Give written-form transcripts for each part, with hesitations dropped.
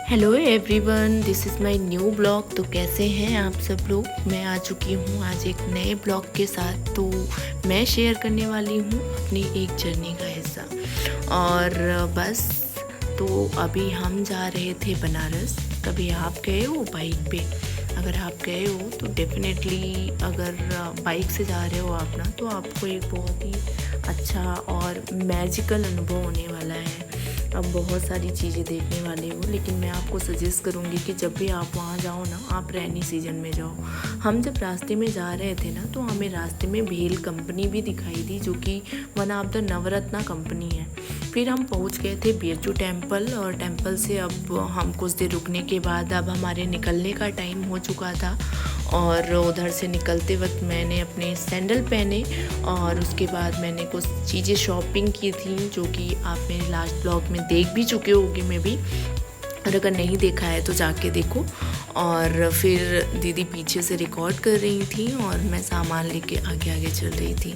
Hello everyone, this is my new blog. तो कैसे हैं आप सब लोग। मैं आ चुकी हूँ आज एक नए ब्लॉग के साथ। तो मैं शेयर करने वाली हूँ अपनी एक जर्नी का हिस्सा। और बस तो अभी हम जा रहे थे बनारस। कभी आप गए हो बाइक पे? अगर आप गए हो तो डेफिनेटली, अगर बाइक से जा रहे हो आप ना, तो आपको एक बहुत ही अच्छा और मैजिकल अनुभव होने वाला है। आप बहुत सारी चीज़ें देखने वाले हो, लेकिन मैं आपको सजेस्ट करूँगी कि जब भी आप वहाँ जाओ ना, आप रेनी सीजन में जाओ। हम जब रास्ते में जा रहे थे ना, तो हमें रास्ते में भेल कंपनी भी दिखाई दी, जो कि one of the Navratna company है। फिर हम पहुँच गए थे बीएचयू टेम्पल, और टेम्पल से अब हम कुछ देर रुकने के बाद अब हमारे निकलने का टाइम हो चुका था। और उधर से निकलते वक्त मैंने अपने सैंडल पहने, और उसके बाद मैंने कुछ चीज़ें शॉपिंग की थी, जो कि आप मेरे लास्ट ब्लॉग में देख भी चुके होंगे मे बी, और अगर नहीं देखा है तो जाके देखो। और फिर दीदी पीछे से रिकॉर्ड कर रही थी और मैं सामान लेके आगे आगे चल रही थी।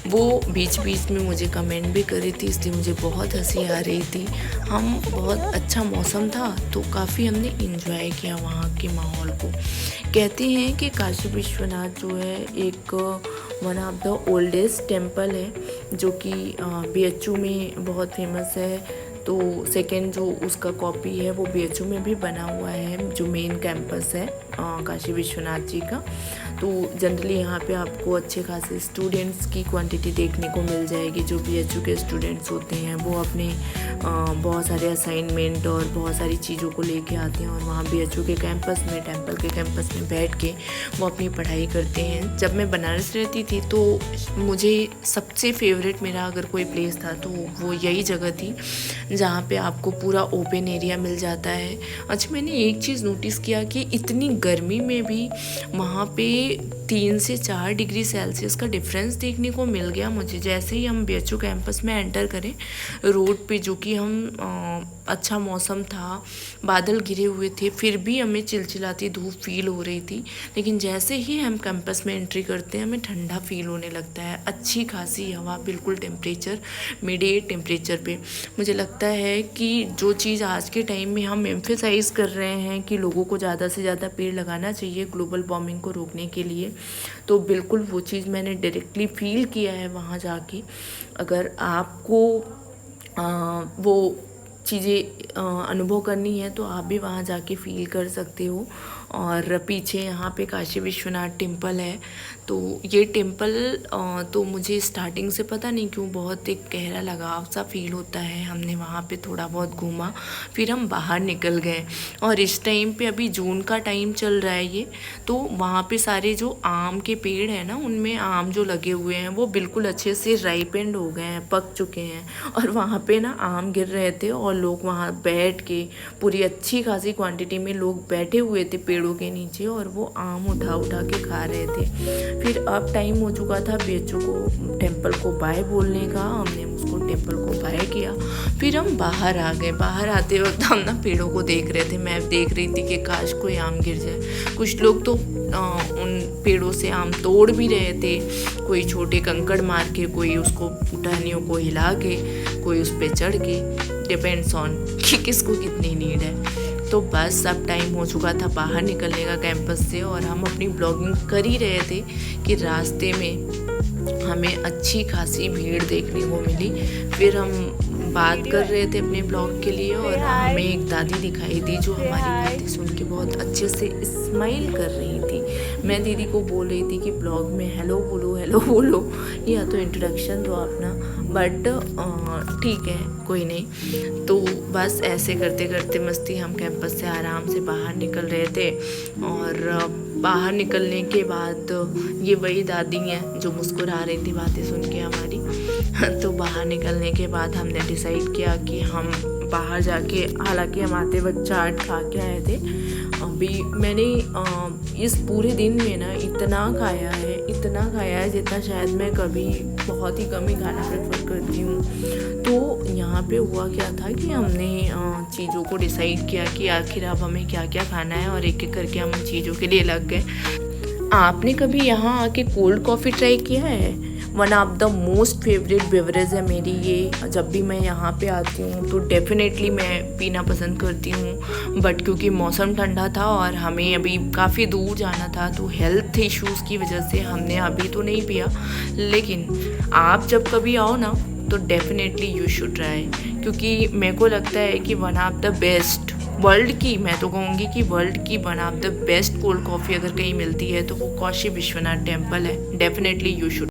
वो बीच बीच में मुझे कमेंट भी कर रही थी, इसलिए मुझे बहुत हंसी आ रही थी। हम बहुत अच्छा मौसम था, तो काफ़ी हमने इंजॉय किया वहाँ के माहौल को। कहते हैं कि काशी विश्वनाथ जो है एक one of the oldest temple है, जो कि बीएचयू में बहुत फेमस है। तो सेकेंड जो उसका कॉपी है वो बीएचयू में भी बना हुआ है, जो मेन कैंपस है काशी विश्वनाथ जी का। तो जनरली यहाँ पे आपको अच्छे खासे स्टूडेंट्स की क्वांटिटी देखने को मिल जाएगी। जो बीएचयू के स्टूडेंट्स होते हैं वो अपने बहुत सारे असाइनमेंट और बहुत सारी चीज़ों को लेके आते हैं, और वहाँ बीएचयू के कैंपस में, टेम्पल के कैंपस में बैठ के वो अपनी पढ़ाई करते हैं। जब मैं बनारस रहती थी तो मुझे सबसे फेवरेट, मेरा अगर कोई प्लेस था तो वो यही जगह थी, जहाँ पे आपको पूरा ओपन एरिया मिल जाता है। अच्छा, मैंने एक चीज़ नोटिस किया कि इतनी गर्मी में भी वहाँ पे 3 से 4 डिग्री सेल्सियस का डिफरेंस देखने को मिल गया मुझे। जैसे ही हम बीएचयू कैंपस में एंटर करें, रोड पे जो कि हम अच्छा मौसम था, बादल घिरे हुए थे, फिर भी हमें चिलचिलाती धूप फील हो रही थी। लेकिन जैसे ही हम कैंपस में एंट्री करते हैं, हमें ठंडा फील होने लगता है। अच्छी खासी हवा, बिल्कुल टेम्परेचर मिडिएट टेम्परेचर पे। मुझे लगता है कि जो चीज़ आज के टाइम में हम एम्फेसाइज़ कर रहे हैं कि लोगों को ज़्यादा से ज़्यादा पेड़ लगाना चाहिए ग्लोबल वार्मिंग को रोकने के लिए, तो बिल्कुल वो चीज़ मैंने डायरेक्टली फील किया है वहाँ जाके। अगर आपको वो चीज़ें अनुभव करनी है तो आप भी वहाँ जाके फील कर सकते हो। और पीछे यहाँ पे काशी विश्वनाथ टेम्पल है। तो ये टेम्पल तो मुझे स्टार्टिंग से पता नहीं क्यों बहुत एक गहरा लगाव सा फील होता है। हमने वहाँ पे थोड़ा बहुत घूमा, फिर हम बाहर निकल गए। और इस टाइम पे अभी जून का टाइम चल रहा है ये, तो वहाँ पे सारे जो आम के पेड़ हैं ना, उनमें आम जो लगे हुए हैं वो बिल्कुल अच्छे से राइपेंड हो गए हैं, पक चुके हैं। और वहाँ पे ना आम गिर रहे थे, और लोग वहाँ बैठ के, पूरी अच्छी खासी क्वांटिटी में लोग बैठे हुए थे पेड़ों के नीचे, और वो आम उठा उठा के खा रहे थे। फिर अब टाइम हो चुका था बीएचयू को टेम्पल को बाय बोलने का। हमने उसको टेम्पल को बाय किया, फिर हम बाहर आ गए। बाहर आते वक्त हम ना पेड़ों को देख रहे थे। मैं देख रही थी कि काश कोई आम गिर जाए। कुछ लोग तो उन पेड़ों से आम तोड़ भी रहे थे, कोई छोटे कंकड़ मार के, कोई उसको टहनियों को हिला के, कोई उस पर चढ़ के। डिपेंड्स ऑन कि किसको कितनी नीड है। तो बस अब टाइम हो चुका था बाहर निकलने का कैंपस से, और हम अपनी ब्लॉगिंग कर ही रहे थे कि रास्ते में हमें अच्छी खासी भीड़ देखने को मिली। फिर हम बात कर रहे थे अपने ब्लॉग के लिए, और हमें एक दादी दिखाई दी जो हमारी बातें सुन के बहुत अच्छे से स्माइल कर रही थी। मैं दीदी को बोल रही थी कि ब्लॉग में हेलो बोलो, हेलो बोलो, या तो इंट्रोडक्शन दो अपना, बट ठीक है, कोई नहीं। तो बस ऐसे करते करते मस्ती हम कैंपस से आराम से बाहर निकल रहे थे। और बाहर निकलने के बाद ये वही दादी हैं जो मुस्कुरा रही थी बातें सुन के हमारी। तो बाहर निकलने के बाद हमने डिसाइड किया कि हम बाहर जाके, हालांकि हम आते वक्त चाट खा के आए थे। अभी मैंने इस पूरे दिन में ना इतना खाया है जितना शायद मैं कभी, बहुत ही कम ही खाना प्रेफर करती हूँ। तो यहाँ पे हुआ क्या था कि हमने चीज़ों को डिसाइड किया कि आखिर अब हमें क्या क्या खाना है, और एक एक करके हम चीज़ों के लिए लग गए। आपने कभी यहाँ आके कोल्ड कॉफ़ी ट्राई किया है? One of the most favourite beverage है मेरी ये। जब भी मैं यहाँ पे आती हूँ तो डेफिनेटली मैं पीना पसंद करती हूँ, बट क्योंकि मौसम ठंडा था और हमें अभी काफ़ी दूर जाना था तो हेल्थ इश्यूज़ की वजह से हमने अभी तो नहीं पिया। लेकिन आप जब कभी आओ ना तो डेफिनेटली यू शुड ट्राई, क्योंकि मेरे को लगता है कि one of the best world की, मैं तो कहूँगी कि वर्ल्ड की one of the best cold coffee अगर कहीं मिलती है तो वो काशी विश्वनाथ टेम्पल है। Definitely you should.